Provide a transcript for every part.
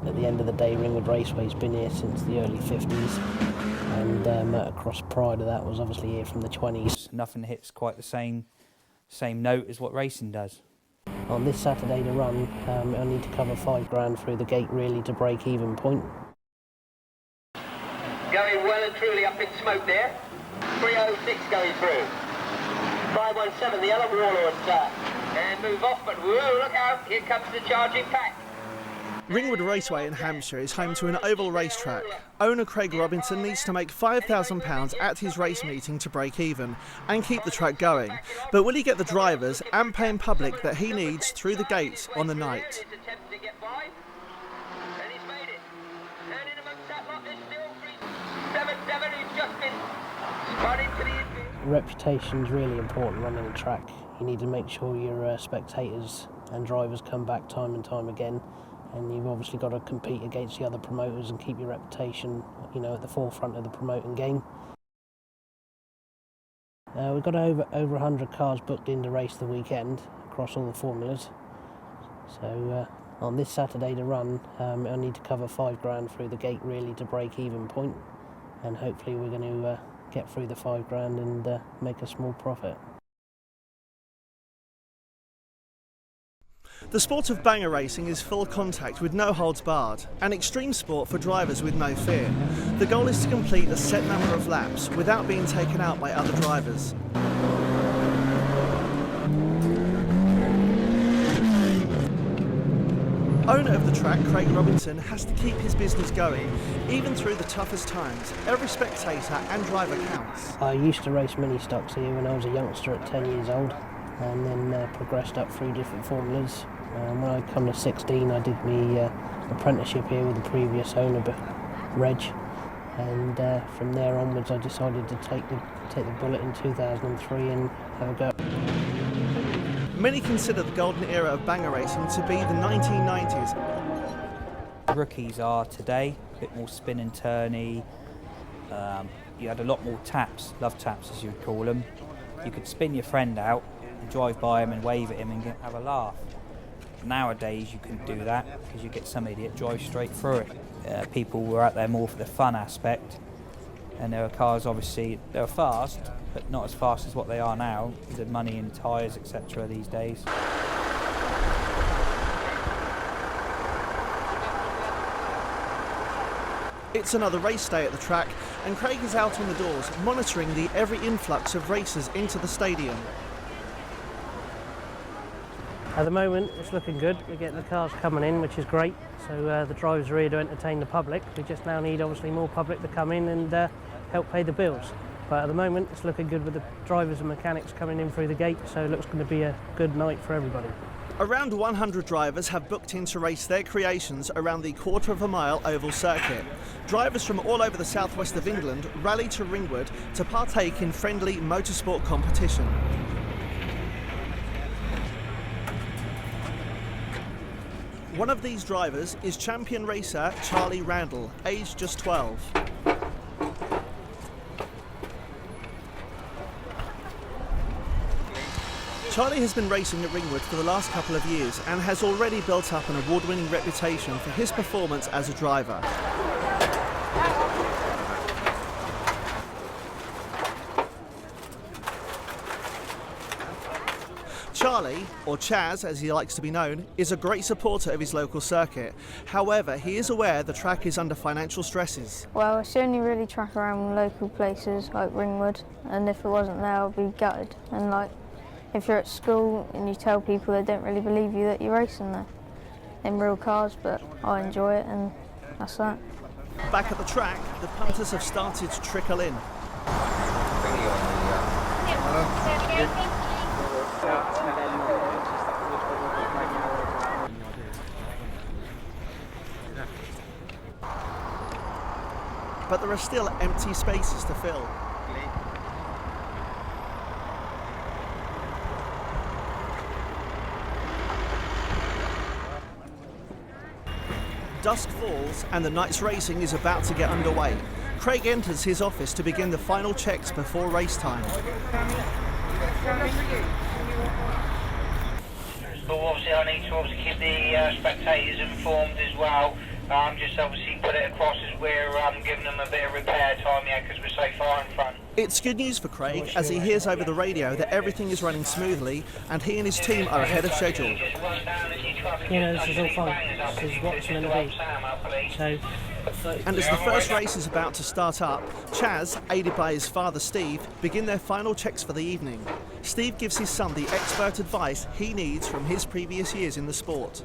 At the end of the day, Ringwood Raceway's been here since the early 50s, and motocross prior to that was obviously here from the 20s. Nothing hits quite the same note as what racing does. On this Saturday to run, I'll need to cover $5,000 through the gate really to break even point. Going well and truly up in smoke there. 306 going through. 517, the other warlords and move off, but whoa, look out, here comes the charging pack. Ringwood Raceway in Hampshire is home to an oval racetrack. Owner Craig Robinson needs to make £5,000 at his race meeting to break even and keep the track going. But will he get the drivers and paying public that he needs through the gates on the night? Reputation's really important running a track. You need to make sure your spectators and drivers come back time and time again, and you've obviously got to compete against the other promoters and keep your reputation, you know, at the forefront of the promoting game. We've got over 100 cars booked in to race the weekend across all the formulas. So on this Saturday to run, I need to cover $5,000 through the gate really to break even point, and hopefully we're going to get through the $5,000 and make a small profit. The sport of banger racing is full contact with no holds barred, an extreme sport for drivers with no fear. The goal is to complete a set number of laps without being taken out by other drivers. Owner of the track, Craig Robinson, has to keep his business going, even through the toughest times. Every spectator and driver counts. I used to race mini stocks here when I was a youngster at 10 years old, and then progressed up through different formulas. When I come to 16, I did my apprenticeship here with the previous owner, Reg, and from there onwards I decided to take the bullet in 2003 and have a go. Many consider the golden era of banger racing to be the 1990s. Rookies are today a bit more spin and turny. You had a lot more taps, love taps as you would call them. You could spin your friend out and drive by him and wave at him and have a laugh. Nowadays you couldn't do that because you get some idiot drive straight through it. People were out there more for the fun aspect, and there were cars, obviously they were fast, but not as fast as what they are now. The money in tyres, etc. these days. It's another race day at the track, and Craig is out on the doors monitoring the every influx of racers into the stadium. At the moment it's looking good, we're getting the cars coming in, which is great, so the drivers are here to entertain the public. We just now need obviously more public to come in and help pay the bills. But at the moment it's looking good with the drivers and mechanics coming in through the gate, so it looks going to be a good night for everybody. Around 100 drivers have booked in to race their creations around the quarter-of-a-mile oval circuit. Drivers from all over the southwest of England rally to Ringwood to partake in friendly motorsport competition. One of these drivers is champion racer Charlie Randall, aged just 12. Charlie has been racing at Ringwood for the last couple of years and has already built up an award-winning reputation for his performance as a driver. Charlie, or Chaz as he likes to be known, is a great supporter of his local circuit. However, he is aware the track is under financial stresses. Well, it's the only really track around local places like Ringwood, and if it wasn't there I'd be gutted. And like, if you're at school and you tell people, they don't really believe you that you're racing there in real cars, but I enjoy it and that's that. Back at the track, the punters have started to trickle in. But there are still empty spaces to fill. Dusk falls and the night's racing is about to get underway. Craig enters his office to begin the final checks before race time. But obviously I need to keep the spectators informed as well. Just obviously put it across as we're giving them a bit of repair time, yeah, because we're so far in front. It's good news for Craig as he hears over the radio that everything is running smoothly and he and his team are ahead of schedule. This is all fine. This is what it's meant to be. So, And as the first race is about to start up, Chaz, aided by his father Steve, begin their final checks for the evening. Steve gives his son the expert advice he needs from his previous years in the sport.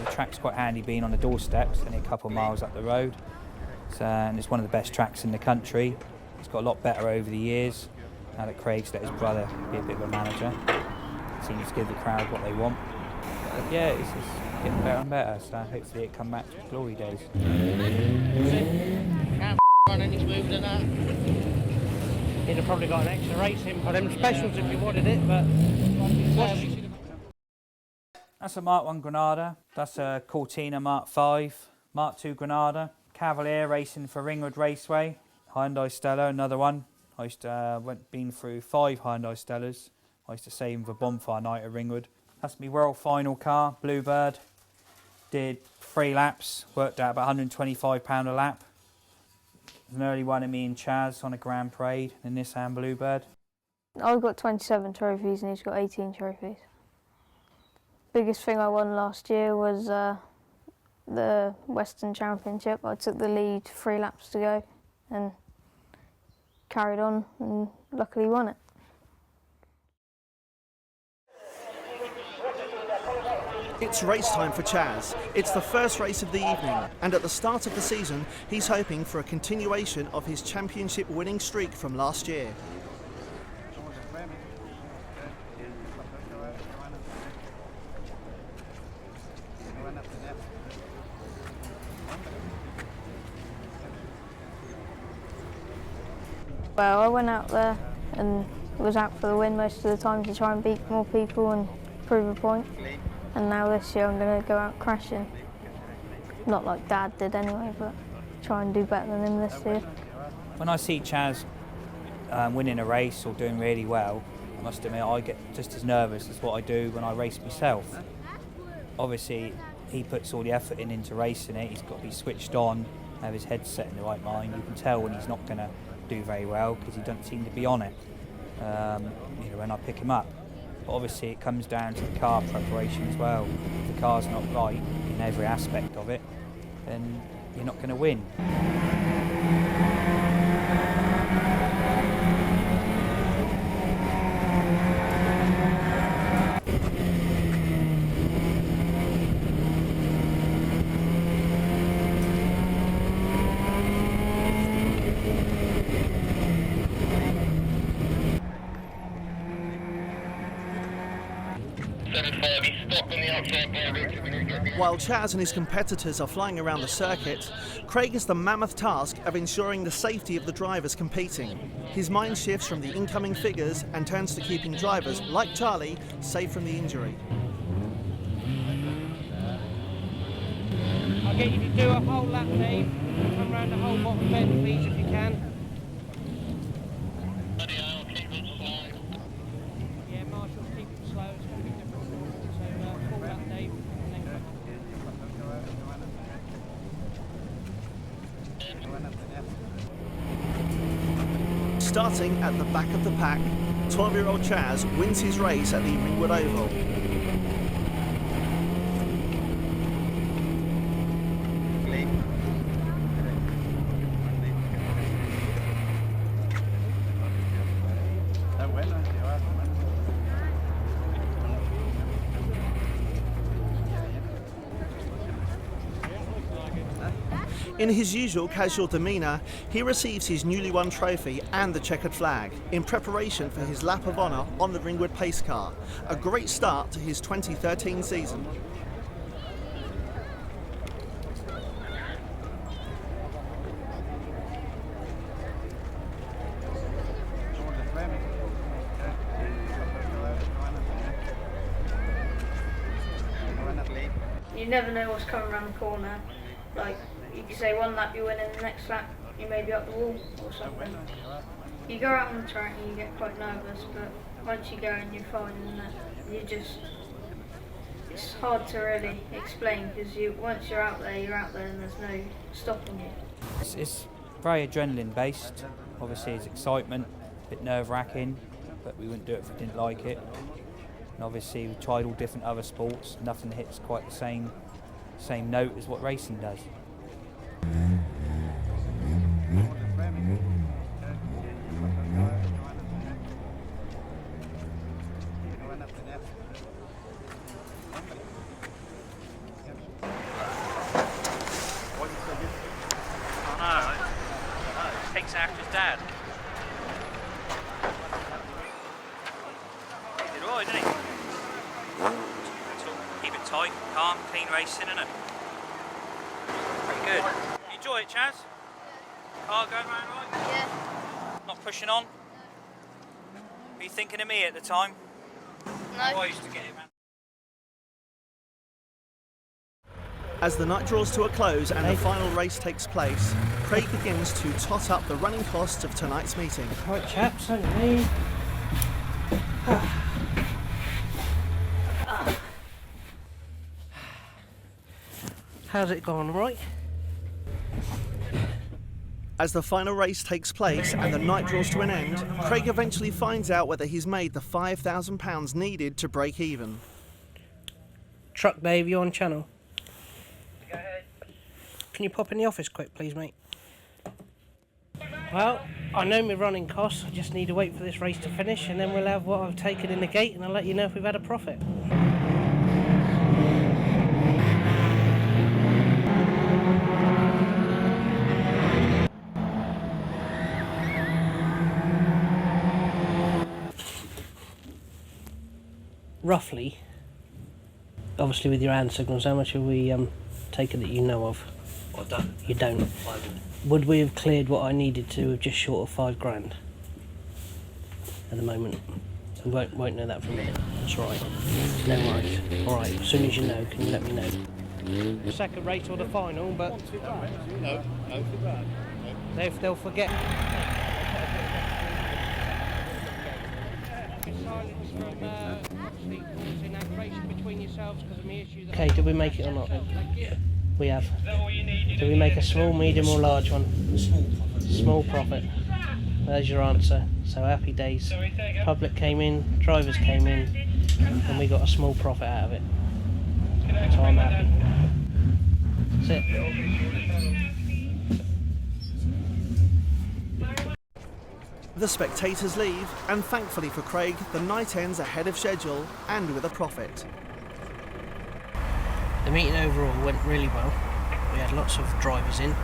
The track's quite handy being on the doorstep, it's only a couple of miles up the road. And it's one of the best tracks in the country. It's got a lot better over the years. Now that Craig's let his brother be a bit of a manager, seems to give the crowd what they want. But yeah, it's just getting better and better, so hopefully it come back to glory days. Can't run any smoother than that. He'd have probably got an extra race in for them specials if he wanted it, but... That's a Mark 1 Granada, that's a Cortina Mark 5, Mark 2 Granada, Cavalier racing for Ringwood Raceway, Hyundai Stella, another one. I used to been through 5 Hyundai Stellas. I used to save them for bonfire night at Ringwood. That's my world final car, Bluebird. Did 3 laps, worked out about £125 a lap. An early one of me and Chaz on a Grand Parade, a Nissan Bluebird. I've got 27 trophies and he's got 18 trophies. Biggest thing I won last year was the Western Championship. I took the lead 3 laps to go and carried on and luckily won it. It's race time for Chaz. It's the first race of the evening, and at the start of the season, he's hoping for a continuation of his championship winning streak from last year. Well, I went out there and was out for the win most of the time to try and beat more people and prove a point. And now this year I'm going to go out crashing. Not like Dad did anyway, but try and do better than him this year. When I see Chaz winning a race or doing really well, I must admit I get just as nervous as what I do when I race myself. Obviously, he puts all the effort into racing it. He's got to be switched on, have his head set in the right mind. You can tell when he's not going to do very well because he doesn't seem to be on it when I pick him up. But obviously it comes down to the car preparation as well. If the car's not right in every aspect of it, then you're not going to win. While Chaz and his competitors are flying around the circuit, Craig has the mammoth task of ensuring the safety of the drivers competing. His mind shifts from the incoming figures and turns to keeping drivers, like Charlie, safe from the injury. I'll get you to do a whole lap, Dave. Come round the whole bottom bend, please, if you can. Yeah, Marshall, keep it slow. It's going to be different. So, full lap, Dave. And then come on. Starting at the back of the pack, 12-year-old Chaz wins his race at the Ringwood Oval. In his usual casual demeanour, he receives his newly won trophy and the checkered flag in preparation for his lap of honour on the Ringwood pace car. A great start to his 2013 season. You never know what's coming around the corner. Like, you can say one lap you win and the next lap you may be up the wall or something. You go out on the track and you get quite nervous, but once you go and you're fine and that, you just It's hard to really explain because once you're out there and there's no stopping you. It's very adrenaline based. Obviously it's excitement, a bit nerve wracking, but we wouldn't do it if we didn't like it. And obviously we tried all different other sports, nothing hits quite the same note as what racing does. Takes after his dad. He did alright, didn't he? So keep it tight, calm, clean racing, innit? Pretty good. You enjoy it, Chaz? Car going round right? Yeah. Not pushing on? Were you thinking of me at the time? No. I used to get it, man. As the night draws to a close and the final race takes place, Craig begins to tot up the running costs of tonight's meeting. Right, chaps, okay. How's it gone, right? As the final race takes place and the night draws to an end, Craig eventually finds out whether he's made the £5,000 needed to break even. Truck Dave, you on channel? Can you pop in the office quick, please, mate? Well, I know my running costs. I just need to wait for this race to finish, and then we'll have what I've taken in the gate, and I'll let you know if we've had a profit. Roughly, obviously with your hand signals, how much have we taken that you know of? I don't. You don't. Would we have cleared what I needed to with just short of £5,000 at the moment? We won't know that for a minute. That's right. No worries. All right. As soon as you know, can you let me know? The second race or the final, but No. they'll forget. Okay, did we make it or not? We have. Did we make a small, medium or large one? Small profit. There's your answer. So happy days. Public came in, drivers came in, and we got a small profit out of it. So I'm happy. That's it. The spectators leave, and thankfully for Craig, the night ends ahead of schedule and with a profit. The meeting overall went really well. We had lots of drivers in.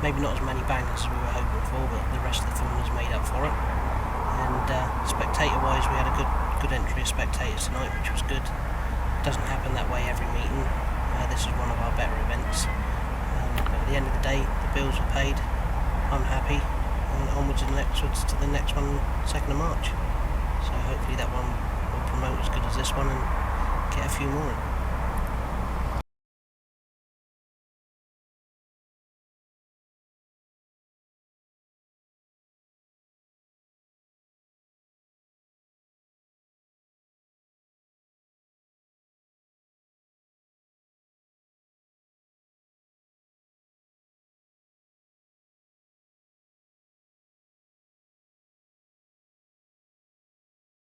Maybe not as many bangers as we were hoping for, but the rest of the formula's made up for it. And spectator-wise, we had a good entry of spectators tonight, which was good. It doesn't happen that way every meeting. This is one of our better events. But at the end of the day, the bills were paid. I'm happy. And onwards and upwards to the next one, 2nd of March. So hopefully that one will promote as good as this one and get a few more in.